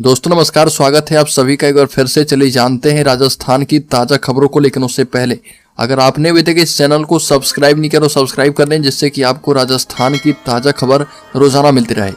दोस्तों नमस्कार, स्वागत है आप सभी का एक बार फिर से। चलिए जानते हैं राजस्थान की ताज़ा खबरों को। लेकिन उससे पहले अगर आपने अभी तक इस चैनल को सब्सक्राइब नहीं किया तो सब्सक्राइब कर लें, जिससे कि आपको राजस्थान की ताज़ा खबर रोजाना मिलती रहे।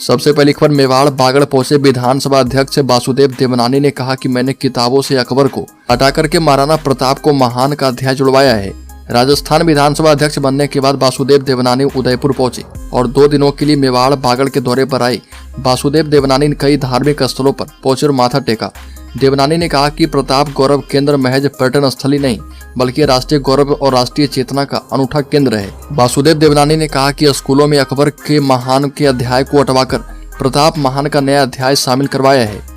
सबसे पहली खबर, मेवाड़ बागड़ पहुंचे विधानसभा अध्यक्ष वासुदेव देवनानी ने कहा कि मैंने किताबों से अकबर को हटा करके महाराणा प्रताप को महान का अध्याय जुड़वाया है। राजस्थान विधानसभा अध्यक्ष बनने के बाद वासुदेव देवनानी उदयपुर पहुंचे और 2 दिनों के लिए मेवाड़ बागड़ के दौरे पर आए। वासुदेव देवनानी ने कई धार्मिक स्थलों पर पहुंचे और माथा टेका। देवनानी ने कहा कि प्रताप गौरव केंद्र महज पर्यटन स्थल ही नहीं बल्कि राष्ट्रीय गौरव और राष्ट्रीय चेतना का अनूठा केंद्र है। वासुदेव देवनानी ने कहा कि स्कूलों में अकबर के महान के अध्याय को हटवाकर प्रताप महान का नया अध्याय शामिल करवाया है।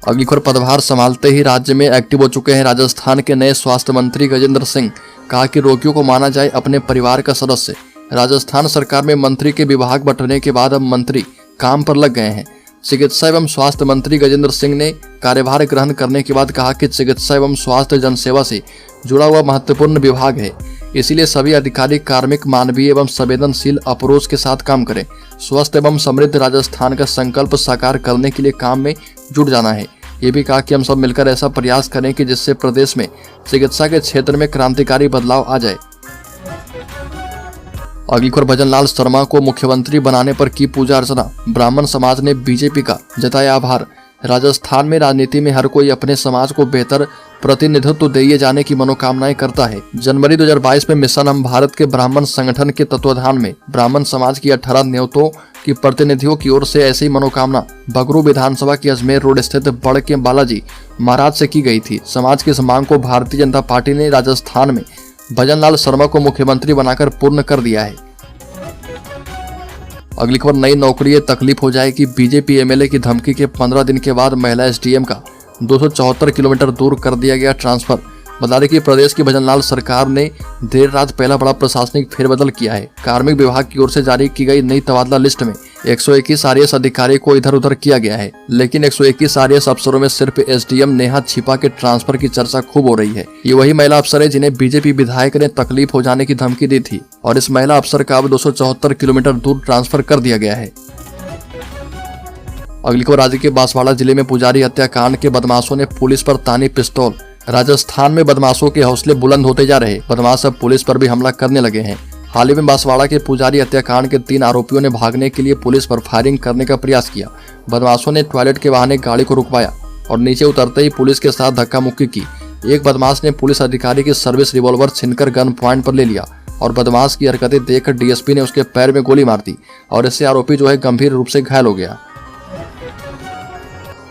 अगली खबर, पदभार संभालते ही राज्य में एक्टिव हो चुके हैं राजस्थान के नए स्वास्थ्य मंत्री गजेंद्र सिंह। कहा कि रोगियों को माना जाए अपने परिवार का सदस्य। राजस्थान सरकार में मंत्री के विभाग बंटने के बाद अब मंत्री काम पर लग गए हैं। चिकित्सा एवं स्वास्थ्य मंत्री गजेंद्र सिंह ने कार्यभार ग्रहण करने के बाद कहा कि चिकित्सा एवं स्वास्थ्य जनसेवा से जुड़ा हुआ महत्वपूर्ण विभाग है, इसीलिए सभी अधिकारी कार्मिक, मानवीय एवं संवेदनशील अप्रोच के साथ काम करें। स्वस्थ एवं समृद्ध राजस्थान का संकल्प साकार करने के लिए काम में जुट जाना है। ये भी कहा कि हम सब मिलकर ऐसा प्रयास करें कि जिससे प्रदेश में चिकित्सा के क्षेत्र में क्रांतिकारी बदलाव आ जाए। अगली खबर, भजनलाल शर्मा को मुख्यमंत्री बनाने पर की पूजा अर्चना। ब्राह्मण समाज ने बीजेपी का जताया आभार। राजस्थान में राजनीति में हर कोई अपने समाज को बेहतर प्रतिनिधित्व दिए जाने की मनोकामनाएं करता है। जनवरी 2022 में मिशन हम भारत के ब्राह्मण संगठन के तत्वाधान में ब्राह्मण समाज की 18 न्योतों की प्रतिनिधियों की ओर से ऐसी मनोकामना बगरू विधानसभा की अजमेर रोड स्थित बड़ के बालाजी महाराज से की गई थी। समाज की इस मांग को भारतीय जनता पार्टी ने राजस्थान में भजनलाल शर्मा को मुख्यमंत्री बनाकर पूर्ण कर दिया है। अगली खबर, नई नौकरी तकलीफ हो जाएगी। बीजेपी एमएलए की धमकी के 15 दिन के बाद महिला एसडीएम का 274 किलोमीटर दूर कर दिया गया ट्रांसफर। बता दें कि प्रदेश की भजनलाल सरकार ने देर रात पहला बड़ा प्रशासनिक फेरबदल किया है। कार्मिक विभाग की ओर से जारी की गई नई तबादला लिस्ट में 121 आरएएस अधिकारी को इधर उधर किया गया है, लेकिन 121 आरएएस अफसरों में सिर्फ एसडीएम नेहा छिपा के ट्रांसफर की चर्चा खूब हो रही है। ये वही महिला अफसर है जिन्हें बीजेपी विधायक ने तकलीफ हो जाने की धमकी दी थी और इस महिला अफसर का अब 274 किलोमीटर दूर ट्रांसफर कर दिया गया है। अगली खबर, राज्य के बांसवाड़ा जिले में पुजारी हत्याकांड के बदमाशों ने पुलिस पर तानी पिस्तौल। राजस्थान में बदमाशों के हौसले बुलंद होते जा रहे। बदमाश अब पुलिस पर भी हमला करने लगे हैं। हाल ही में बांसवाड़ा के पुजारी हत्याकांड के 3 आरोपियों ने भागने के लिए पुलिस पर फायरिंग करने का प्रयास किया। बदमाशों ने टॉयलेट के बहाने गाड़ी को रुकवाया और नीचे उतरते ही पुलिस के साथ धक्का मुक्की की। एक बदमाश ने पुलिस अधिकारी की सर्विस रिवॉल्वर छीनकर गन पॉइंट पर ले लिया और बदमाश की हरकतें देखकर डीएसपी ने उसके पैर में गोली मार दी और इससे आरोपी गंभीर रूप से घायल हो गया।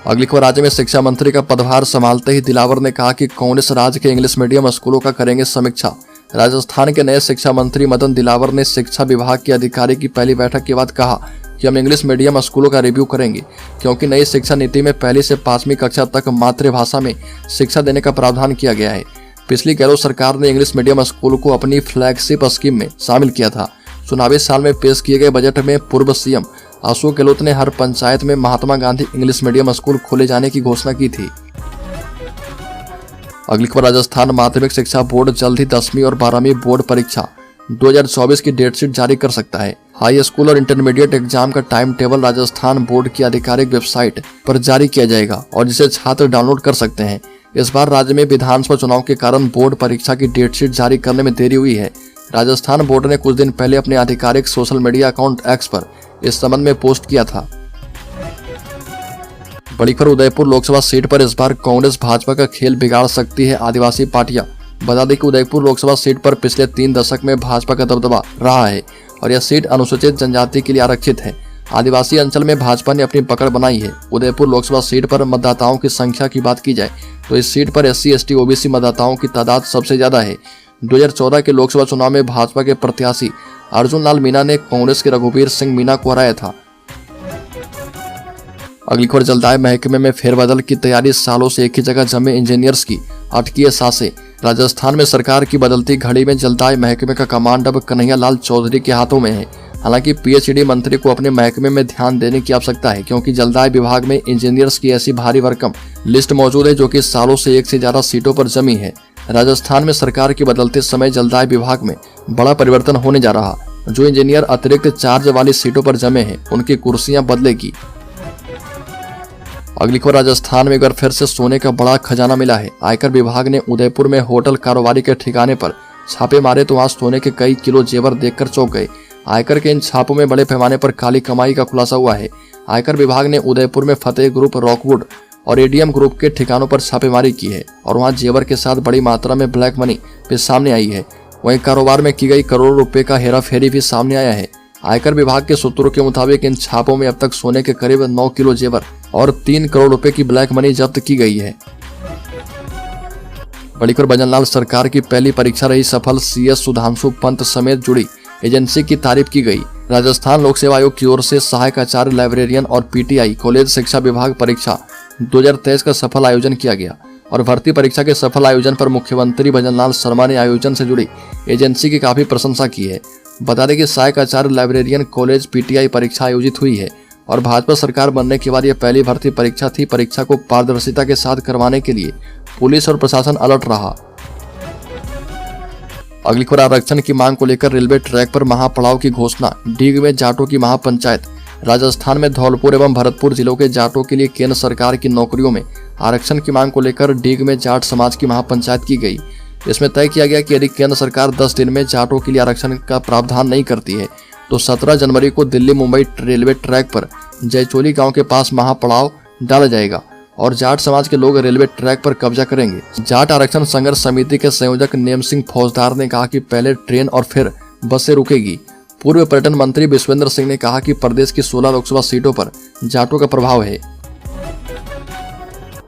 अगली खबर, राज्य में शिक्षा मंत्री का पदभार संभालते ही दिलावर ने कहा कि कांग्रेस राज्य के इंग्लिश मीडियम स्कूलों का करेंगे समीक्षा। राजस्थान के नए शिक्षा मंत्री मदन दिलावर ने शिक्षा विभाग के अधिकारी की पहली बैठक के बाद कहा कि हम इंग्लिश मीडियम स्कूलों का रिव्यू करेंगे, क्योंकि नई शिक्षा नीति में 1 से 5वीं कक्षा तक मातृभाषा में शिक्षा देने का प्रावधान किया गया है। पिछली गहलोत सरकार ने इंग्लिश मीडियम स्कूल को अपनी फ्लैगशिप स्कीम में शामिल किया था। चुनावी साल में पेश किए गए बजट में पूर्व सीएम अशोक गहलोत ने हर पंचायत में Mahatma Gandhi English medium school खोले जाने की घोषणा की थी। अगली खबर, राजस्थान माध्यमिक शिक्षा बोर्ड जल्द ही 10वीं और 12वीं बोर्ड परीक्षा 2024 की डेट शीट जारी कर सकता है। हाई स्कूल और इंटरमीडिएट एग्जाम का टाइम टेबल राजस्थान बोर्ड की आधिकारिक वेबसाइट पर जारी किया जाएगा और जिसे छात्र डाउनलोड कर सकते हैं। इस बार राज्य में विधानसभा चुनाव के कारण बोर्ड परीक्षा की डेट शीट जारी करने में देरी हुई है। राजस्थान बोर्ड ने कुछ दिन पहले अपने आधिकारिक सोशल मीडिया अकाउंट एक्स पर इस संबंध में पोस्ट किया था। बड़ी खबर, उदयपुर लोकसभा सीट पर इस बार कांग्रेस भाजपा का खेल बिगाड़ सकती है आदिवासी पार्टियां। बता दें कि उदयपुर लोकसभा सीट पर पिछले 3 दशक में भाजपा का दबदबा रहा है और यह सीट अनुसूचित जनजाति के लिए आरक्षित है। आदिवासी अंचल में भाजपा ने अपनी पकड़ बनाई है। उदयपुर लोकसभा सीट पर मतदाताओं की संख्या की बात की जाए तो इस सीट पर SC ST OBC मतदाताओं की तादाद सबसे ज्यादा है। 2014 के लोकसभा चुनाव में भाजपा के प्रत्याशी अर्जुन लाल मीणा ने कांग्रेस के रघुवीर सिंह मीणा को हराया था। अगली खबर, जलदाय महकमे में फेरबदल की तैयारी। सालों से एक ही जगह जमे इंजीनियर्स की अटकी सांसें। राजस्थान में सरकार की बदलती घड़ी में जलदाय महकमे का कमांड अब कन्हैया लाल चौधरी के हाथों में है। हालांकि PhD मंत्री को अपने महकमे में ध्यान देने की आवश्यकता है, क्योंकि जलदाय विभाग में इंजीनियर्स की ऐसी भारी भरकम लिस्ट मौजूद है जो कि सालों से 1 से ज्यादा सीटों पर जमी है। राजस्थान में सरकार के बदलते समय जलदाय विभाग में बड़ा परिवर्तन होने जा रहा। जो इंजीनियर अतिरिक्त चार्ज वाली सीटों पर जमे हैं उनकी कुर्सियां बदलेगी। अगली खबर, राजस्थान में एक बार फिर से सोने का बड़ा खजाना मिला है। आयकर विभाग ने उदयपुर में होटल कारोबारी के ठिकाने पर छापे मारे तो वहां सोने के कई किलो जेवर देखकर चौंक गए। आयकर के इन छापों में बड़े पैमाने पर काली कमाई का खुलासा हुआ है। आयकर विभाग ने उदयपुर में फतेह ग्रुप, रॉकवुड और एडीएम ग्रुप के ठिकानों पर छापेमारी की है और वहां जेवर के साथ बड़ी मात्रा में ब्लैक मनी भी सामने आई है। वहीं कारोबार में की गई करोड़ों रुपए का हेराफेरी भी सामने आया है। आयकर विभाग के सूत्रों के मुताबिक इन छापों में अब तक सोने के करीब 9 किलो जेवर और 3 करोड़ रुपए की ब्लैक मनी जब्त की गई है। बड़ी खबर, भजनलाल सरकार की पहली परीक्षा रही सफल। सीएस सुधांशु पंत समेत जुड़ी एजेंसी की तारीफ की गई। राजस्थान लोक सेवा आयोग की ओर से सहायक आचार्य, लाइब्रेरियन और पीटीआई कॉलेज शिक्षा विभाग परीक्षा 2023 का सफल आयोजन किया गया और भर्ती परीक्षा के सफल आयोजन पर मुख्यमंत्री भजनलाल शर्मा ने आयोजन से जुड़ी एजेंसी की काफी प्रशंसा की है। बता दें कि सहायक आचार्य, लाइब्रेरियन कॉलेज पीटीआई परीक्षा आयोजित हुई है और भाजपा सरकार बनने के बाद यह पहली भर्ती परीक्षा थी। परीक्षा को पारदर्शिता के साथ करवाने के लिए पुलिस और प्रशासन अलर्ट रहा। अगली खबर, आरक्षण की मांग को लेकर रेलवे ट्रैक पर महापड़ाव की घोषणा। डीग में जाटों की महापंचायत। राजस्थान में धौलपुर एवं भरतपुर जिलों के जाटों के लिए केंद्र सरकार की नौकरियों में आरक्षण की मांग को लेकर डीग में जाट समाज की महापंचायत की गई। इसमें तय किया गया कि यदि केंद्र सरकार 10 दिन में जाटों के लिए आरक्षण का प्रावधान नहीं करती है तो 17 जनवरी को दिल्ली मुंबई रेलवे ट्रैक पर जयचोली गांव के पास महापड़ाव डाला जाएगा और जाट समाज के लोग रेलवे ट्रैक पर कब्जा करेंगे। जाट आरक्षण संघर्ष समिति के संयोजक नेम सिंह फौजदार ने कहा कि पहले ट्रेन और फिर बसें रुकेगी। पूर्व पर्यटन मंत्री विश्वेंद्र सिंह ने कहा कि प्रदेश की 16 लोकसभा सीटों पर जाटों का प्रभाव है।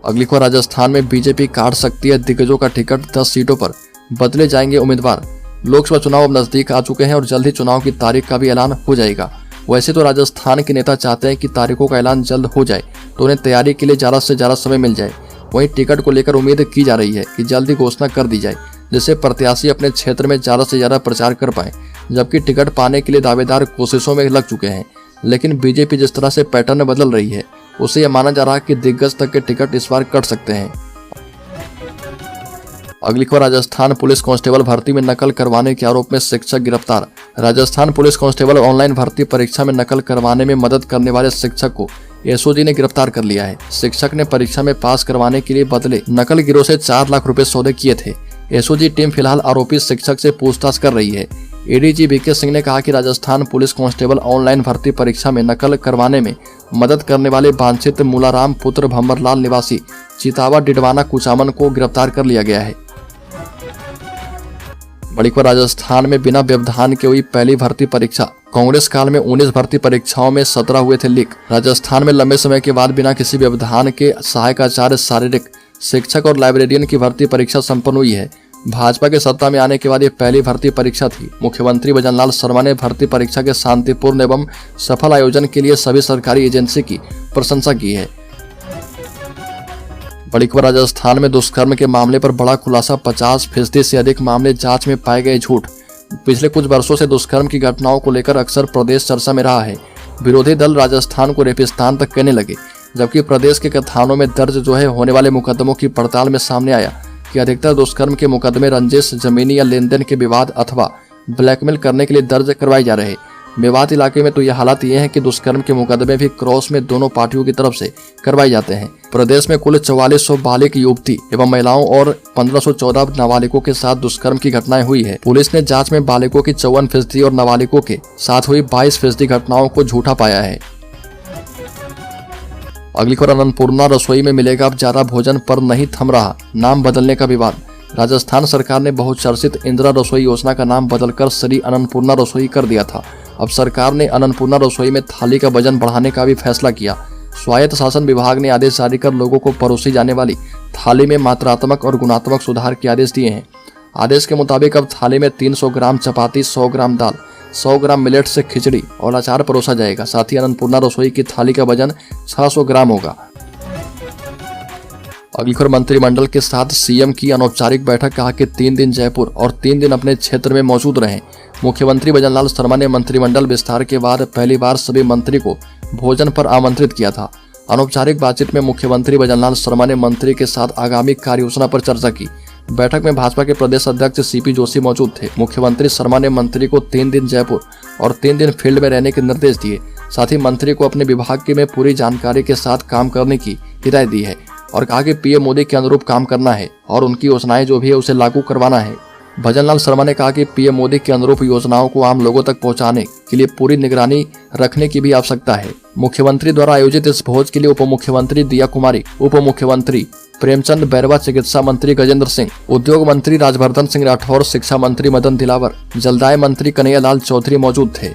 अगली खबर, राजस्थान में बीजेपी काट सकती है दिग्गजों का टिकट। 10 सीटों पर बदले जाएंगे उम्मीदवार। लोकसभा चुनाव अब नजदीक आ चुके हैं और जल्द ही चुनाव की तारीख का भी ऐलान हो जाएगा। वैसे तो राजस्थान के नेता चाहते हैं कि तारीखों का ऐलान जल्द हो जाए तो उन्हें तैयारी के लिए ज्यादा से ज्यादा समय मिल जाए। वहीं टिकट को लेकर उम्मीद की जा रही है कि जल्दी घोषणा कर दी जाए जिससे प्रत्याशी अपने क्षेत्र में ज्यादा से ज्यादा प्रचार कर पाए। जबकि टिकट पाने के लिए दावेदार कोशिशों में लग चुके हैं, लेकिन बीजेपी जिस तरह से पैटर्न बदल रही है उसे यह माना जा रहा है कि दिग्गज तक के टिकट इस बार कट सकते हैं। अगली खबर, राजस्थान पुलिस कांस्टेबल भर्ती में नकल करवाने के आरोप में शिक्षक गिरफ्तार। राजस्थान पुलिस कांस्टेबल ऑनलाइन भर्ती परीक्षा में नकल करवाने में मदद करने वाले शिक्षक को एसओजी ने गिरफ्तार कर लिया है। शिक्षक ने परीक्षा में पास करवाने के लिए बदले नकल गिरोह से 4 लाख रुपए सौदे किए थे। एसओजी टीम फिलहाल आरोपी शिक्षक से पूछताछ कर रही है। एडीजी वीके सिंह ने कहा कि राजस्थान पुलिस कांस्टेबल ऑनलाइन भर्ती परीक्षा में नकल करवाने में मदद करने वाले वांछित मूलाराम पुत्र भंवरलाल निवासी चितावा डिडवाना कुचामन को गिरफ्तार कर लिया गया है। बड़ी खबर, राजस्थान में बिना व्यवधान के हुई पहली भर्ती परीक्षा। कांग्रेस काल में 19 भर्ती परीक्षाओं में 17 हुए थे लीक। राजस्थान में लंबे समय के बाद बिना किसी व्यवधान के सहायक आचार्य, शारीरिक शिक्षक और लाइब्रेरियन की भर्ती परीक्षा संपन्न हुई है। भाजपा के सत्ता में आने के बाद ये पहली भर्ती परीक्षा थी। मुख्यमंत्री भजनलाल शर्मा ने भर्ती परीक्षा के शांतिपूर्ण एवं सफल आयोजन के लिए सभी सरकारी एजेंसी की प्रशंसा की है। बड़ी खबर, राजस्थान में दुष्कर्म के मामले पर बड़ा खुलासा। 50% से अधिक मामले जांच में पाए गए झूठ। पिछले कुछ वर्षों से दुष्कर्म की घटनाओं को लेकर अक्सर प्रदेश चर्चा में रहा है। विरोधी दल राजस्थान को रेपिस्तान तक कहने लगे, जबकि प्रदेश के थानों में दर्ज होने वाले मुकदमों की पड़ताल में सामने आया कि अधिकतर दुष्कर्म के मुकदमे रंजिश, जमीनी या लेन देन के विवाद अथवा ब्लैकमेल करने के लिए दर्ज करवाए जा रहे। मेवात इलाके में तो यह हालात ये है कि दुष्कर्म के मुकदमे भी क्रॉस में दोनों पार्टियों की तरफ से करवाए जाते हैं। प्रदेश में कुल 4400 बालिग युवती एवं महिलाओं और 1514 नाबालिगों के साथ दुष्कर्म की घटनाएं हुई है। पुलिस ने जांच में बालिगों की 54% और नाबालिगों के साथ हुई 22% घटनाओं को झूठा पाया है। अगली खबर, अन्नपूर्णा रसोई में मिलेगा अब ज्यादा भोजन पर नहीं थम रहा नाम बदलने का विवाद। राजस्थान सरकार ने बहुचर्चित इंदिरा रसोई योजना का नाम बदलकर श्री अन्नपूर्णा रसोई कर दिया था। अब सरकार ने अन्नपूर्णा रसोई में थाली का वजन बढ़ाने का भी फैसला किया। स्वायत्त शासन विभाग ने आदेश जारी कर लोगों को परोसी जाने वाली थाली में मात्रात्मक और गुणात्मक सुधार के आदेश दिए हैं। आदेश के मुताबिक अब थाली में 300 ग्राम चपाती, 100 ग्राम दाल, 100 ग्राम मिलेट से खिचड़ी और अचार परोसा जाएगा। साथ ही अन्नपूर्णा रसोई की थाली का वजन 600 ग्राम होगा। अगली खबर, मंत्रिमंडल के साथ सीएम की अनौपचारिक बैठक। कहा कि 3 दिन जयपुर और 3 दिन अपने क्षेत्र में मौजूद रहें। मुख्यमंत्री भजनलाल शर्मा ने मंत्रिमंडल विस्तार के बाद पहली बार सभी मंत्री को भोजन पर आमंत्रित किया था। अनौपचारिक बातचीत में मुख्यमंत्री भजनलाल शर्मा ने मंत्री के साथ आगामी कार्य योजना पर चर्चा की। बैठक में भाजपा के प्रदेश अध्यक्ष सीपी जोशी मौजूद थे। मुख्यमंत्री शर्मा ने मंत्री को 3 दिन जयपुर और 3 दिन फील्ड में रहने के निर्देश दिए। साथ ही मंत्री को अपने विभाग की में पूरी जानकारी के साथ काम करने की हिदायत दी है और कहा कि पीएम मोदी के अनुरूप काम करना है और उनकी योजनाएं जो भी है उसे लागू करवाना है। भजनलाल शर्मा ने कहा कि पीएम मोदी के अनुरूप योजनाओं को आम लोगों तक पहुंचाने के लिए पूरी निगरानी रखने की भी आवश्यकता है। मुख्यमंत्री द्वारा आयोजित इस भोज के लिए उप मुख्यमंत्री दिया कुमारी, उप मुख्यमंत्री प्रेमचंद बैरवा, चिकित्सा मंत्री गजेंद्र सिंह, उद्योग मंत्री राजवर्धन सिंह राठौर, शिक्षा मंत्री मदन दिलावर, जलदाय मंत्री कन्हैयालाल चौधरी मौजूद थे।